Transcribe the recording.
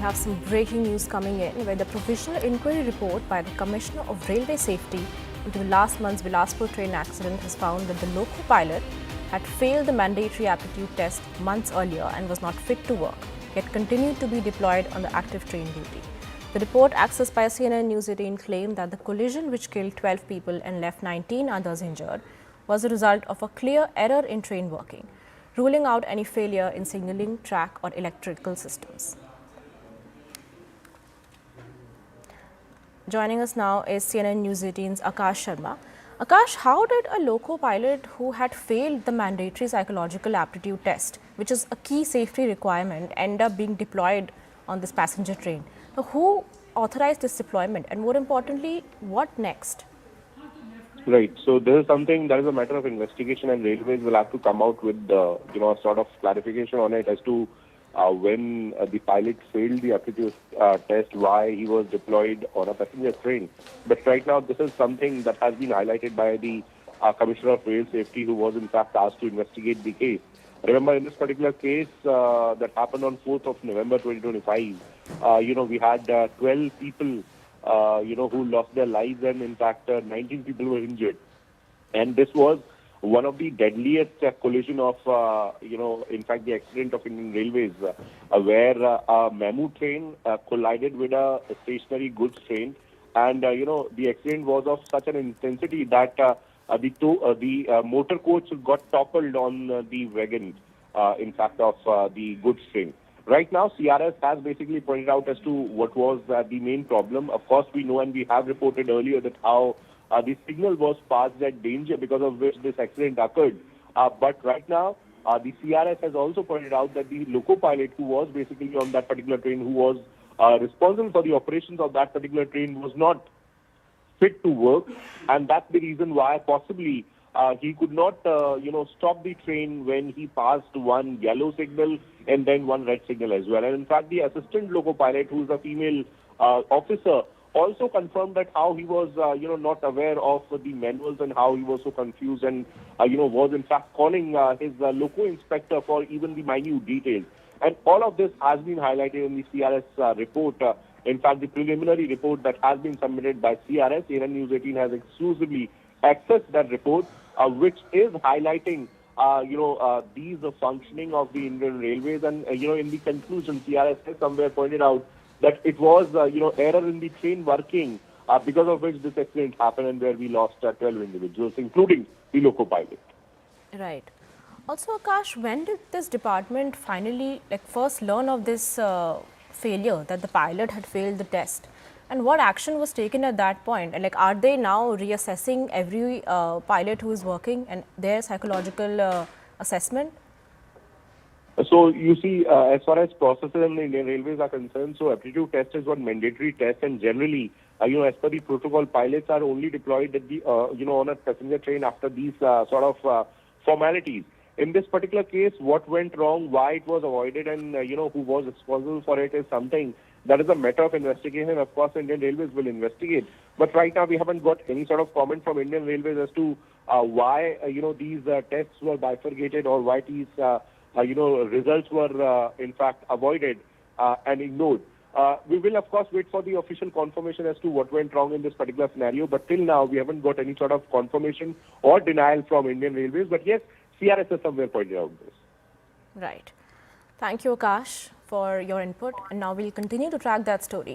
have some breaking news coming in where the provisional inquiry report by the Commissioner of Railway Safety into last month's Bilaspur train accident has found that the Loco pilot had failed the mandatory aptitude test months earlier and was not fit to work, yet continued to be deployed on the active train duty. The report accessed by CNN News18 claimed that the collision, which killed 12 people and left 19 others injured, was a result of a clear error in train working, ruling out any failure in signalling, track or electrical systems. Joining us now is CNN News18's Akash Sharma. Akash, how did a Loco pilot who had failed the mandatory psychological aptitude test, which is a key safety requirement, end up being deployed on this passenger train? So who authorized this deployment, and more importantly, what next? Right. So this is something that is a matter of investigation, and Railways will have to come out with a sort of clarification on it as to when the pilot failed the aptitude test, why he was deployed on a passenger train. But right now, this is something that has been highlighted by the Commissioner of Rail Safety, who was in fact asked to investigate the case. Remember, in this particular case that happened on 4th of November 2025, we had 12 people, who lost their lives, and in fact, 19 people were injured. And this was one of the deadliest collision of, in fact, the accident of Indian Railways, where a memo train collided with a stationary goods train. And, the accident was of such an intensity that the motor coach got toppled on the wagon, in fact, of the goods train. Right now, CRS has basically pointed out as to what was the main problem. Of course, we know and we have reported earlier that how the signal was passed at danger, because of which this accident occurred. But right now, the CRS has also pointed out that the Loco pilot who was basically on that particular train, who was responsible for the operations of that particular train, was not fit to work. And that's the reason why possibly he could not, stop the train when he passed one yellow signal and then one red signal as well. And in fact, the assistant Loco pilot, who is a female officer, also confirmed that how he was, not aware of the manuals and how he was so confused and, was in fact calling his Loco inspector for even the minute details. And all of this has been highlighted in the CRS report. In fact, the preliminary report that has been submitted by CRS, CNN News18 has exclusively accessed that report, which is highlighting, these functioning of the Indian Railways. And, in the conclusion, CRS has somewhere pointed out that it was, error in the train working, because of which this accident happened and where we lost 12 individuals, including the Loco pilot. Right. Also, Akash, when did this department finally first learn of this failure, that the pilot had failed the test? And what action was taken at that point? And are they now reassessing every pilot who is working and their psychological assessment? So you see, as far as processes in the Indian Railways are concerned, so aptitude test is one mandatory test, and generally, as per the protocol, pilots are only deployed at the, on a passenger train after these formalities. In this particular case, what went wrong, why it was avoided, and who was responsible for it is something that is a matter of investigation. Of course, Indian Railways will investigate. But right now, we haven't got any sort of comment from Indian Railways as to why these tests were bifurcated, or why these results were in fact avoided and ignored. We will, of course, wait for the official confirmation as to what went wrong in this particular scenario. But till now, we haven't got any sort of confirmation or denial from Indian Railways. But yes, CRS has somewhere pointed out this. Right. Thank you, Akash, for your input. And now we'll continue to track that story.